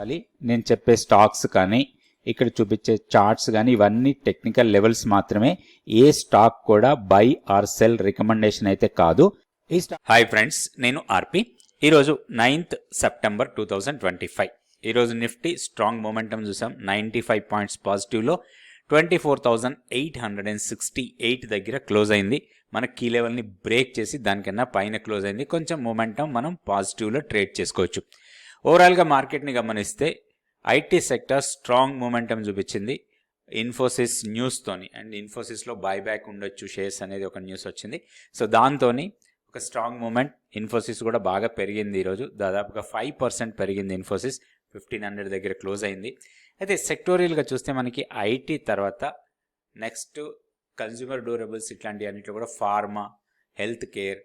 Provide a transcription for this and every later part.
గమనించాలి. నేను చెప్పే స్టాక్స్ కానీ ఇక్కడ చూపించే చార్ట్స్ కానీ ఇవన్నీ టెక్నికల్ లెవెల్స్ మాత్రమే. ఏ స్టాక్ కూడా బై ఆర్ సెల్ రికమెండేషన్ అయితే కాదు. హాయ్ ఫ్రెండ్స్, నేను ఆర్పి. ఈరోజు 9th సెప్టెంబర్ 2025. ఈరోజు నిఫ్టీ స్ట్రాంగ్ మొమెంటం చూసాం. 95 పాయింట్స్ పాజిటివ్లో 24,868 దగ్గర క్లోజ్ అయింది. మన కీ లెవెల్ని బ్రేక్ చేసి దానికన్నా పైన క్లోజ్ అయింది. కొంచెం మొమెంటం మనం పాజిటివ్లో ట్రేడ్ చేసుకోవచ్చు. ఓవరాల్గా మార్కెట్ని గమనిస్తే ఐటీ సెక్టర్ స్ట్రాంగ్ మొమెంటం చూపించింది. ఇన్ఫోసిస్ న్యూస్తోని, అండ్ ఇన్ఫోసిస్లో బైబ్యాక్ ఉండొచ్చు షేర్స్ అనేది ఒక న్యూస్ వచ్చింది. సో దాంతోని ఒక స్ట్రాంగ్ మూమెంట్. ఇన్ఫోసిస్ కూడా బాగా పెరిగింది. ఈరోజు దాదాపుగా 5% పెరిగింది. ఇన్ఫోసిస్ 1500 దగ్గర క్లోజ్ అయింది. అయితే సెక్టోరియల్గా చూస్తే మనకి ఐటీ తర్వాత నెక్స్ట్ కన్జ్యూమర్ డ్యూరబుల్స్ ఇట్లాంటి అన్నిట్లో కూడా ఫార్మా, హెల్త్ కేర్,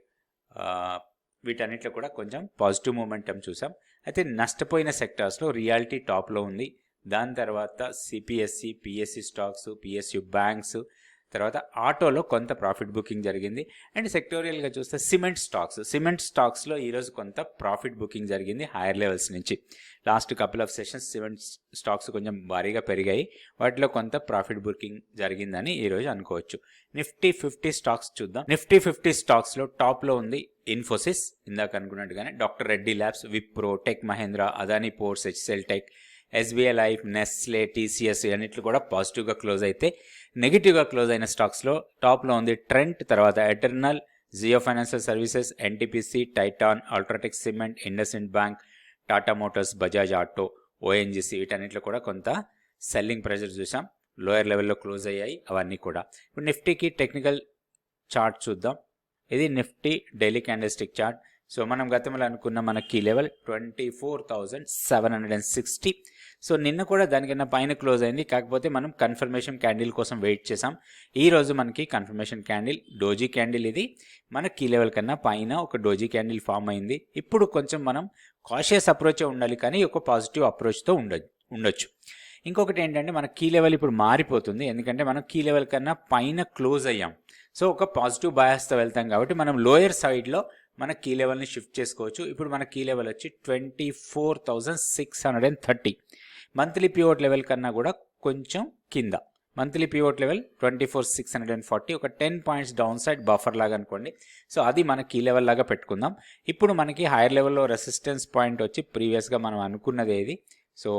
వీటన్నిటిలో కూడా కొంచెం పాజిటివ్ మూమెంటం చూసాం. అయితే నష్టపోయిన సెక్టార్స్లో రియాలిటీ టాప్లో ఉంది. దాని తర్వాత CPSE, PSE stocks, PSU banks, తర్వాత ఆటోలో కొంత ప్రాఫిట్ బుకింగ్ జరిగింది. అండ్ సెక్టోరియల్గా చూస్తే సిమెంట్ స్టాక్స్లో ఈరోజు కొంత ప్రాఫిట్ బుకింగ్ జరిగింది హైయర్ లెవెల్స్ నుంచి. Last couple of sessions cement stocks కొంచెం భారీగా పెరిగాయి. వాటిలో కొంత ప్రాఫిట్ బుకింగ్ జరిగిందని ఈరోజు అనుకోవచ్చు. నిఫ్టీ 50 స్టాక్స్ చూద్దాం. నిఫ్టీ 50 స్టాక్స్లో టాప్లో ఉంది ఇన్ఫోసిస్, ఇందాక అనుకున్నట్టుగానే doctor Reddy labs, Wipro, tech Mahindra, Adani ports, HCL tech, SBI life, Nestle, TCS అన్నిట్లు కూడా పాజిటివ్గా క్లోజ్ అయితే, నెగిటివ్గా క్లోజ్ అయిన స్టాక్స్లో టాప్లో ఉంది ట్రెంట్, తర్వాత Eternal, Jio Financial Services, NTPC, Titan, UltraTech cement, IndusInd bank, Tata Motors, Bajaj Auto, ONGC వీటన్నిటిలో కూడా కొంత సెల్లింగ్ ప్రెషర్ చూసాం. లోయర్ లెవెల్లో క్లోజ్ అయ్యాయి అవన్నీ కూడా. ఇప్పుడు నిఫ్టీకి టెక్నికల్ చార్ట్ చూద్దాం. ఇది Nifty daily candlestick chart. So మనం గతంలో అనుకున్న మన కీ లెవెల్ 24,760. సో నిన్న కూడా దానికన్నా పైన క్లోజ్ అయింది. కాకపోతే మనం కన్ఫర్మేషన్ క్యాండిల్ కోసం వెయిట్ చేసాం. ఈరోజు మనకి కన్ఫర్మేషన్ క్యాండిల్ డోజీ క్యాండిల్, ఇది మన కీ లెవెల్ కన్నా పైన ఒక డోజీ క్యాండిల్ ఫామ్ అయింది. ఇప్పుడు కొంచెం మనం కాషియస్ అప్రోచే ఉండాలి, కానీ ఒక పాజిటివ్ అప్రోచ్తో ఉండొచ్చు. ఇంకొకటి ఏంటంటే మన కీ లెవెల్ ఇప్పుడు మారిపోతుంది, ఎందుకంటే మనం కీ లెవెల్ కన్నా పైన క్లోజ్ అయ్యాం. సో ఒక పాజిటివ్ బయాస్తో వెళ్తాం కాబట్టి మనం లోయర్ సైడ్లో మన కీ లెవెల్ని షిఫ్ట్ చేసుకోవచ్చు. ఇప్పుడు మన కీ లెవెల్ వచ్చి 24,630. మంత్లీ పివోట్ లెవెల్ కన్నా కూడా కొంచెం కింద. మంత్లీ పివోట్ లెవెల్ 24,640, ఒక 10 పాయింట్స్ డౌన్ సైడ్ బఫర్ లాగా అనుకోండి. సో అది మన కీ లెవెల్ లాగా పెట్టుకుందాం. ఇప్పుడు మనకి హైయర్ లెవెల్లో రెసిస్టెన్స్ పాయింట్ వచ్చి ప్రీవియస్గా మనం అనుకున్నది ఏది, సో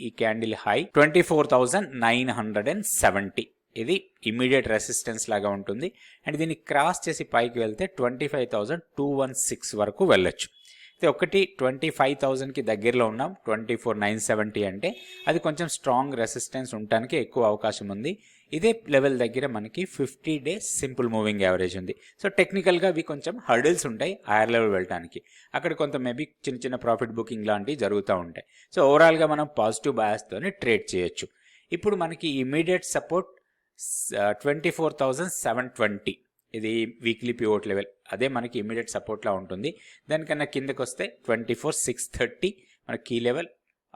ఈ క్యాండిల్ హై 24,970. ఇది ఇమీడియట్ రెసిస్టెన్స్ లాగా ఉంటుంది. అండ్ దీన్ని క్రాస్ చేసి పైకి వెళ్తే 25,216 వరకు వెళ్ళొచ్చు. అయితే ఒకటి 25,000కి దగ్గరలో ఉన్నాం. 24,970 అంటే అది కొంచెం స్ట్రాంగ్ రెసిస్టెన్స్ ఉండటానికి ఎక్కువ అవకాశం ఉంది. ఇదే లెవెల్ దగ్గర మనకి 50 డేస్ సింపుల్ మూవింగ్ యావరేజ్ ఉంది. సో టెక్నికల్గా అవి కొంచెం హర్డిల్స్ ఉంటాయి హైయర్ లెవెల్ వెళ్ళడానికి. అక్కడ కొంత మేబీ చిన్న చిన్న ప్రాఫిట్ బుకింగ్ లాంటివి జరుగుతూ ఉంటాయి. సో ఓవరాల్గా మనం పాజిటివ్ బయాస్తోనే ట్రేడ్ చేయొచ్చు. ఇప్పుడు మనకి ఇమీడియట్ సపోర్ట్ 24,720. ఇది వీక్లీ పివోట్ లెవెల్, అదే మనకి ఇమీడియట్ సపోర్ట్లా ఉంటుంది. దానికన్నా కిందకి వస్తే 24,630 మన కీ లెవెల్.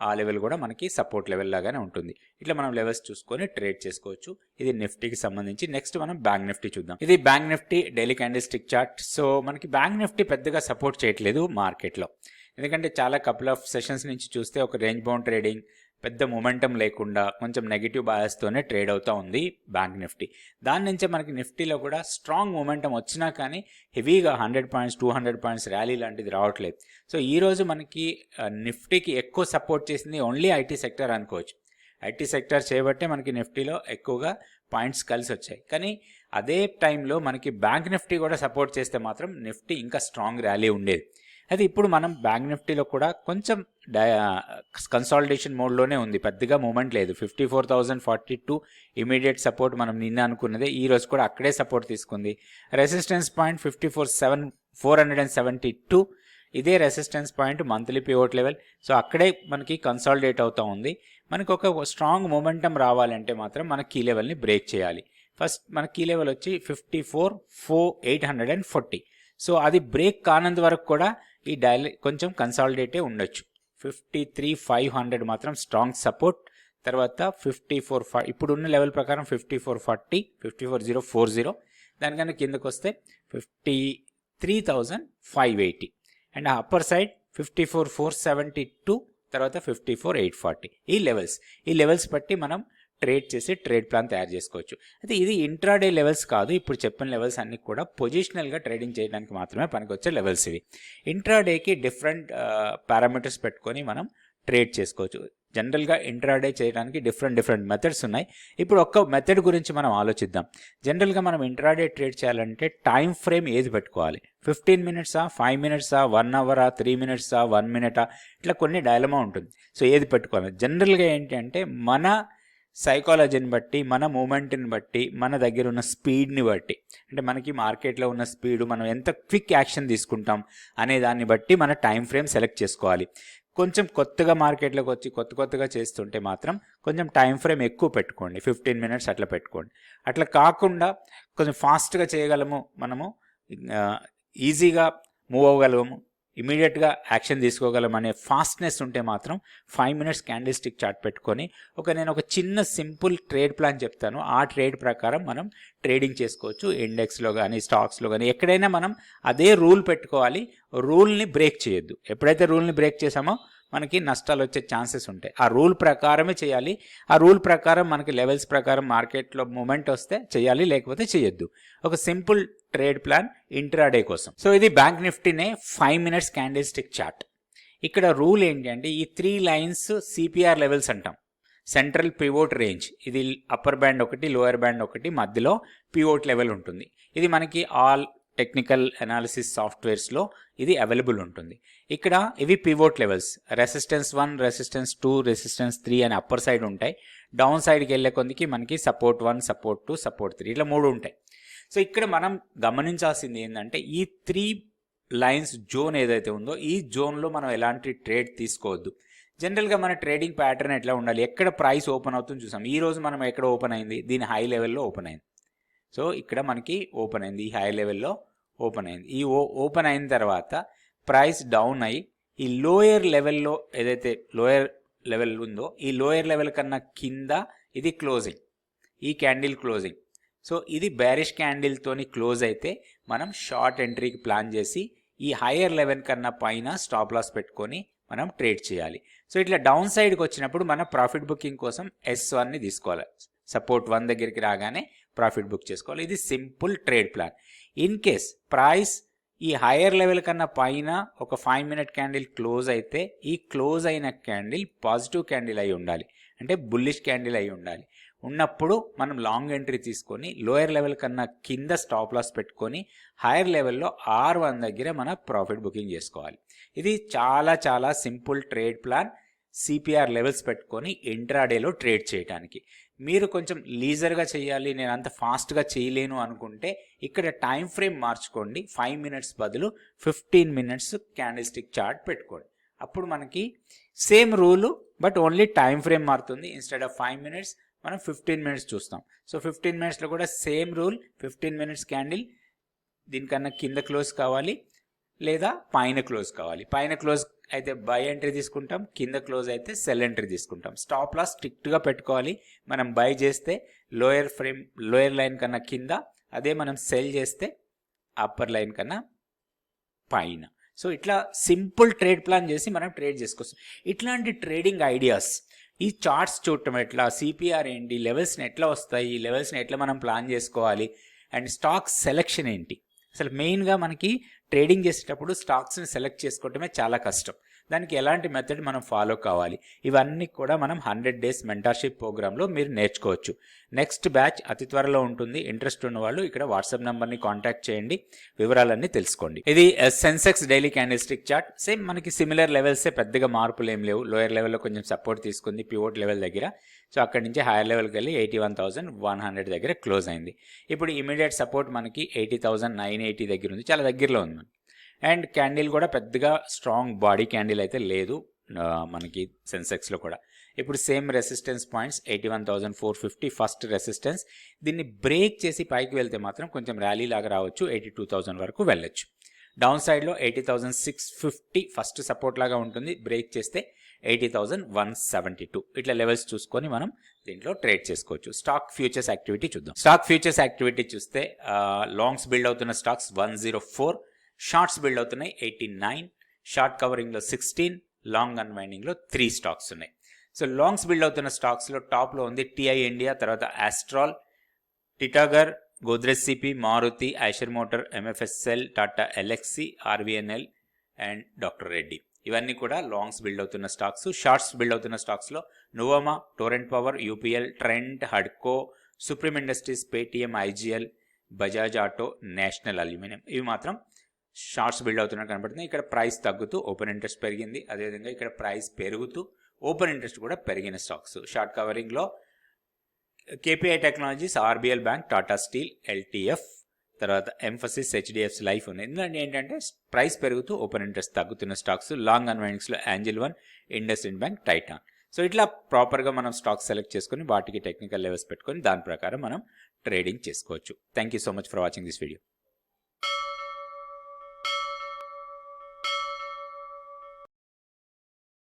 ఆ లెవెల్ కూడా మనకి సపోర్ట్ లెవెల్ లాగానే ఉంటుంది. ఇట్లా మనం లెవెల్స్ చూసుకొని ట్రేడ్ చేసుకోవచ్చు. ఇది నిఫ్టీకి సంబంధించి. నెక్స్ట్ మనం బ్యాంక్ నిఫ్టీ చూద్దాం. ఇది bank Nifty daily candlestick chart. So మనకి బ్యాంక్ నిఫ్టీ పెద్దగా సపోర్ట్ చేయట్లేదు మార్కెట్లో, ఎందుకంటే చాలా కపుల్ ఆఫ్ సెషన్స్ నుంచి చూస్తే ఒక రేంజ్ బౌండ్ ట్రేడింగ్, పెద్ద మొమెంటం లేకుండా కొంచెం నెగిటివ్ బయాస్తోనే ట్రేడ్ అవుతూ ఉంది బ్యాంక్ నిఫ్టీ. దాని నుంచే మనకి నిఫ్టీలో కూడా స్ట్రాంగ్ మొమెంటం వచ్చినా కానీ హెవీగా 100 పాయింట్స్ 200 పాయింట్స్ ర్యాలీ లాంటిది రావట్లేదు. సో ఈరోజు మనకి నిఫ్టీకి ఎక్కువ సపోర్ట్ చేసింది ఓన్లీ ఐటీ సెక్టర్ అనుకోవచ్చు. ఐటీ సెక్టర్ చేయబట్టే మనకి నిఫ్టీలో ఎక్కువగా పాయింట్స్ కలిసి వచ్చాయి. కానీ అదే టైంలో మనకి బ్యాంక్ నిఫ్టీ కూడా సపోర్ట్ చేస్తే మాత్రం నిఫ్టీ ఇంకా స్ట్రాంగ్ ర్యాలీ ఉండేది. అయితే ఇప్పుడు మనం బ్యాంక్ నిఫ్టీలో కూడా కొంచెం కన్సాలిడేషన్ మోడ్లోనే ఉంది, పెద్దగా మూమెంట్ లేదు. 54,042 ఇమీడియట్ సపోర్ట్ మనం నిన్న అనుకున్నదే, ఈ రోజు కూడా అక్కడే సపోర్ట్ తీసుకుంది. రెసిస్టెన్స్ పాయింట్ 54,472, ఇదే resistance point monthly pivot level. So అక్కడే మనకి కన్సాలిడేట్ అవుతూ ఉంది. మనకు ఒక స్ట్రాంగ్ మూమెంటం రావాలంటే మాత్రం మన కీ లెవెల్ని బ్రేక్ చేయాలి. ఫస్ట్ మన కీ లెవెల్ వచ్చి 54,840. సో అది బ్రేక్ కానంత వరకు కూడా ఈ కొంచెం కన్సాలిడేటే ఉండొచ్చు. 53,500 మాత్రం స్ట్రాంగ్ సపోర్ట్. తర్వాత 54,500 ఇప్పుడు ఉన్న లెవెల్ ప్రకారం 54,40, 54,040. దానికన్నా కిందకు వస్తే 53,580. అండ్ అప్పర్ సైడ్ 54,472 తర్వాత 54,840 ఈ లెవెల్స్ బట్టి మనం ట్రేడ్ చేసి ట్రేడ్ ప్లాన్ తయారు చేసుకోవచ్చు. అయితే ఇది ఇంట్రాడే లెవెల్స్ కాదు, ఇప్పుడు చెప్పిన లెవెల్స్ అన్నీ కూడా పొజిషనల్గా ట్రేడింగ్ చేయడానికి మాత్రమే పనికొచ్చే లెవెల్స్ ఇవి. ఇంట్రాడేకి డిఫరెంట్ పారామీటర్స్ పెట్టుకొని మనం ట్రేడ్ చేసుకోవచ్చు. జనరల్గా ఇంట్రాడే చేయడానికి డిఫరెంట్ మెథడ్స్ ఉన్నాయి. ఇప్పుడు ఒక్క మెథడ్ గురించి మనం ఆలోచిద్దాం. జనరల్గా మనం ఇంట్రాడే ట్రేడ్ చేయాలంటే టైం ఫ్రేమ్ ఏది పెట్టుకోవాలి? 15 మినిట్సా, 5 మినిట్సా, 1 అవరా, 3 మినిట్సా, 1 మినిటా, ఇట్లా కొన్ని డైలమా ఉంటుంది. సో ఏది పెట్టుకోవాలి? జనరల్గా ఏంటి అంటే మన సైకాలజీని బట్టి, మన మూమెంట్ని బట్టి, మన దగ్గర ఉన్న స్పీడ్ని బట్టి, అంటే మనకి మార్కెట్లో ఉన్న స్పీడు, మనం ఎంత క్విక్ యాక్షన్ తీసుకుంటాం అనే దాన్ని బట్టి మన టైం ఫ్రేమ్ సెలెక్ట్ చేసుకోవాలి. కొంచెం కొత్తగా మార్కెట్లోకి వచ్చి కొత్తగా చేస్తుంటే మాత్రం కొంచెం టైం ఫ్రేమ్ ఎక్కువ పెట్టుకోండి, 15 మినిట్స్ అట్లా పెట్టుకోండి. అట్లా కాకుండా కొంచెం ఫాస్ట్గా చేయగలము, మనము ఈజీగా మూవ్ అవ్వగలము, ఇమీడియట్గా యాక్షన్ తీసుకోగలం అనే ఫాస్ట్నెస్ ఉంటే మాత్రం 5 మినిట్స్ క్యాండిల్ స్టిక్ చార్ట్ పెట్టుకొని నేను ఒక చిన్న సింపుల్ ట్రేడ్ ప్లాన్ చెప్తాను. ఆ ట్రేడ్ ప్రకారం మనం ట్రేడింగ్ చేసుకోవచ్చు. ఇండెక్స్లో కానీ స్టాక్స్లో కానీ ఎక్కడైనా మనం అదే రూల్ పెట్టుకోవాలి. రూల్ని బ్రేక్ చేయొద్దు. ఎప్పుడైతే రూల్ని బ్రేక్ చేసామో మనకి నష్టాలు వచ్చే ఛాన్సెస్ ఉంటాయి. ఆ రూల్ ప్రకారమే చేయాలి. ఆ రూల్ ప్రకారం మనకి లెవెల్స్ ప్రకారం మార్కెట్లో మూమెంట్ వస్తే చేయాలి, లేకపోతే చేయొద్దు. ఒక సింపుల్ ట్రేడ్ ప్లాన్ ఇంట్రాడే కోసం. సో ఇది బ్యాంక్ నిఫ్టీనే 5 మినిట్స్ క్యాండిల్ స్టిక్ చార్ట్. ఇక్కడ రూల్ ఏంటి అంటే ఈ 3 లైన్స్ సిపిఆర్ లెవెల్స్ అంటాం. సెంట్రల్ పివోట్ రేంజ్, ఇది అప్పర్ బ్యాండ్ ఒకటి, లోయర్ బ్యాండ్ ఒకటి, మధ్యలో పివోట్ లెవెల్ ఉంటుంది. ఇది మనకి ఆల్ టెక్నికల్ అనాలిసిస్ సాఫ్ట్వేర్స్లో ఇది అవైలబుల్ ఉంటుంది. ఇక్కడ ఇవి pivot levels. Resistance 1, resistance 2, resistance 3 అని అప్పర్ సైడ్ ఉంటాయి. డౌన్ సైడ్కి వెళ్ళే కొద్దికి మనకి సపోర్ట్ 1, సపోర్ట్ 2, సపోర్ట్ 3 ఇట్లా 3 ఉంటాయి. సో ఇక్కడ మనం గమనించాల్సింది ఏంటంటే ఈ 3 లైన్స్ జోన్ ఏదైతే ఉందో ఈ జోన్లో మనం ఎలాంటి ట్రేడ్ తీసుకోవద్దు. జనరల్గా మన ట్రేడింగ్ ప్యాటర్న్ ఎట్లా ఉండాలి? ఎక్కడ ప్రైస్ ఓపెన్ అవుతుంది చూసాం. ఈ రోజు మనం ఎక్కడ ఓపెన్ అయింది? దీని హై లెవెల్లో ఓపెన్ అయింది. సో ఇక్కడ మనకి ఓపెన్ అయింది, ఈ హై లెవెల్లో ఓపెన్ అయింది. ఈ ఓపెన్ అయిన తర్వాత ప్రైస్ డౌన్ అయ్యి ఈ లోయర్ లెవెల్లో ఏదైతే లోయర్ లెవెల్ ఉందో ఈ లోయర్ లెవెల్ కన్నా కింద ఇది క్లోజింగ్, ఈ క్యాండిల్ క్లోజింగ్. సో ఇది బేరిష్ క్యాండిల్తోని క్లోజ్ అయితే మనం షార్ట్ ఎంట్రీకి ప్లాన్ చేసి ఈ హైయర్ లెవెల్ కన్నా పైన స్టాప్ లాస్ పెట్టుకొని మనం ట్రేడ్ చేయాలి. సో ఇట్లా డౌన్ సైడ్కి వచ్చినప్పుడు మనం ప్రాఫిట్ బుకింగ్ కోసం S1ని తీసుకోవాలి. సపోర్ట్ 1 దగ్గరికి రాగానే ప్రాఫిట్ బుక్ చేసుకోవాలి. ఇది simple trade plan. In case price ఈ హైయర్ లెవెల్ కన్నా పైన ఒక 5 మినిట్ క్యాండిల్ క్లోజ్ అయితే ఈ క్లోజ్ అయిన క్యాండిల్ పాజిటివ్ క్యాండిల్ అయి ఉండాలి, అంటే బుల్లిష్ క్యాండిల్ అయి ఉండాలి. ఉన్నప్పుడు మనం లాంగ్ ఎంట్రీ తీసుకొని లోయర్ లెవెల్ కన్నా కింద స్టాప్ లాస్ పెట్టుకొని హైయర్ లెవెల్లో R1 దగ్గర మన ప్రాఫిట్ బుకింగ్ చేసుకోవాలి. ఇది చాలా simple trade plan. CPR levels పెట్టుకొని ఇంట్రాడేలో ట్రేడ్ చేయడానికి. మీరు కొంచెం లీజర్గా చేయాలి, నేను అంత ఫాస్ట్గా చేయలేను అనుకుంటే ఇక్కడ టైం ఫ్రేమ్ మార్చుకోండి. 5 మినిట్స్ బదులు 15 మినిట్స్ క్యాండిల్ స్టిక్ చార్ట్ పెట్టుకోండి. అప్పుడు మనకి same rule but only time frame మారుతుంది. ఇన్స్టెడ్ ఆఫ్ 5 మినిట్స్ మనం 15 మినిట్స్ చూస్తాం. సో 15 మినిట్స్లో కూడా సేమ్ రూల్, 15 మినిట్స్ క్యాండిల్ దీనికన్నా కింద క్లోజ్ కావాలి లేదా పైన క్లోజ్ కావాలి. పైన క్లోజ్ అయితే బై ఎంట్రీ తీసుకుంటాం, కింద క్లోజ్ అయితే సెల్ ఎంట్రీ తీసుకుంటాం. స్టాప్ లాస్ స్ట్రిక్ట్గా పెట్టుకోవాలి. మనం బై చేస్తే లోయర్ లైన్ కన్నా కింద, అదే మనం సెల్ చేస్తే అప్పర్ లైన్ కన్నా పైన. సో ఇట్లా సింపుల్ ట్రేడ్ ప్లాన్ చేసి మనం ట్రేడ్ చేసుకోవచ్చు. ఇట్లాంటి ట్రేడింగ్ ఐడియాస్, ఈ చార్ట్స్ చూడటం ఎట్లా, సిపిఆర్ ఏంటి, లెవెల్స్ని ఎట్లా వస్తాయి, ఈ లెవెల్స్ని ఎట్లా మనం ప్లాన్ చేసుకోవాలి, అండ్ స్టాక్ సెలెక్షన్ ఏంటి. అసలు మెయిన్గా మనకి ట్రేడింగ్ చేసేటప్పుడు స్టాక్స్ని సెలెక్ట్ చేసుకోవటమే చాలా కష్టం. దానికి ఎలాంటి మెథడ్ మనం ఫాలో కావాలి, ఇవన్నీ కూడా మనం 100 డేస్ మెంటర్షిప్ ప్రోగ్రాంలో మీరు నేర్చుకోవచ్చు. నెక్స్ట్ బ్యాచ్ అతి త్వరలో ఉంటుంది. ఇంట్రెస్ట్ ఉన్న వాళ్ళు ఇక్కడ వాట్సాప్ నెంబర్ని కాంటాక్ట్ చేయండి, వివరాలన్నీ తెలుసుకోండి. ఇది Sensex daily candle stick chart. Same మనకి సిమిలర్ లెవెల్సే, పెద్దగా మార్పులు ఏం లేవు. లోయర్ లెవెల్లో కొంచెం సపోర్ట్ తీసుకుంది పివోట్ లెవెల్ దగ్గర. సో అక్కడి నుంచి హైయర్ లెవెల్కి వెళ్ళి 81,100 దగ్గర క్లోజ్ అయింది. ఇప్పుడు ఇమీడియట్ సపోర్ట్ మనకి 80,980 దగ్గర ఉంది, చాలా దగ్గరలో ఉంది. అండ్ క్యాండిల్ కూడా పెద్దగా స్ట్రాంగ్ బాడీ క్యాండిల్ అయితే లేదు మనకి సెన్సెక్స్లో కూడా. ఇప్పుడు same resistance points 81,450 first resistance. దీన్ని బ్రేక్ చేసి పైకి వెళ్తే మాత్రం కొంచెం ర్యాలీ లాగా రావచ్చు, 82,000 వరకు వెళ్ళొచ్చు. డౌన్ సైడ్లో 80,650 ఫస్ట్ సపోర్ట్ లాగా ఉంటుంది, బ్రేక్ చేస్తే 80,172. ఇట్లా లెవెల్స్ చూసుకొని మనం దీంట్లో ట్రేడ్ చేసుకోవచ్చు. స్టాక్ ఫ్యూచర్స్ యాక్టివిటీ చూద్దాం. స్టాక్ ఫ్యూచర్స్ యాక్టివిటీ చూస్తే లాంగ్స్ బిల్డ్ అవుతున్న స్టాక్స్ 104, షార్ట్స్ బిల్డ్ అవుతున్నాయి 89, షార్ట్ కవరింగ్లో 16, లాంగ్ అన్వైండింగ్లో 3 స్టాక్స్ ఉన్నాయి. సో లాంగ్స్ బిల్డ్ అవుతున్న స్టాక్స్లో టాప్లో ఉంది టిఐ ఇండియా, తర్వాత Astral, Titagarh, Godrej CP, Maruti, Eicher motor, MFSL, Tata Elxsi, RVNL and doctor Reddy. ఇవన్నీ కూడా లాంగ్స్ బిల్డ్ అవుతున్న స్టాక్స్. షార్ట్స్ బిల్డ్ అవుతున్న స్టాక్స్లో Nuvama, Torrent power, UPL, Trent, హడ్కో, supreme industries, Paytm, IGL, Bajaj auto, national aluminium. ఇవి మాత్రం షార్ట్స్ బిల్డ్ అవుతున్నట్టు కనబడుతుంది. ఇక్కడ ప్రైస్ తగ్గుతూ ఓపెన్ ఇంట్రెస్ట్ పెరిగింది. అదేవిధంగా ఇక్కడ ప్రైస్ పెరుగుతూ ఓపెన్ ఇంట్రెస్ట్ కూడా పెరిగిన స్టాక్స్. షార్ట్ కవరింగ్లో KPI technologies, RBL bank, Tata steel, LTF, తర్వాత ఎంఫసిస్, హెచ్డిఎఫ్సి లైఫ్ ఉన్నాయి. ఎందుకంటే ఏంటంటే ప్రైస్ పెరుగుతూ ఓపెన్ ఇంట్రెస్ట్ తగ్గుతున్న స్టాక్స్. లాంగ్ అన్వైండింగ్స్లో angel one, IndusInd bank, Titan. So ఇట్లా ప్రాపర్గా మనం స్టాక్స్ సెలెక్ట్ చేసుకొని వాటికి టెక్నికల్ లెవెల్స్ పెట్టుకొని దాని ప్రకారం మనం ట్రేడింగ్ చేసుకోవచ్చు. Thank you so much for watching this video.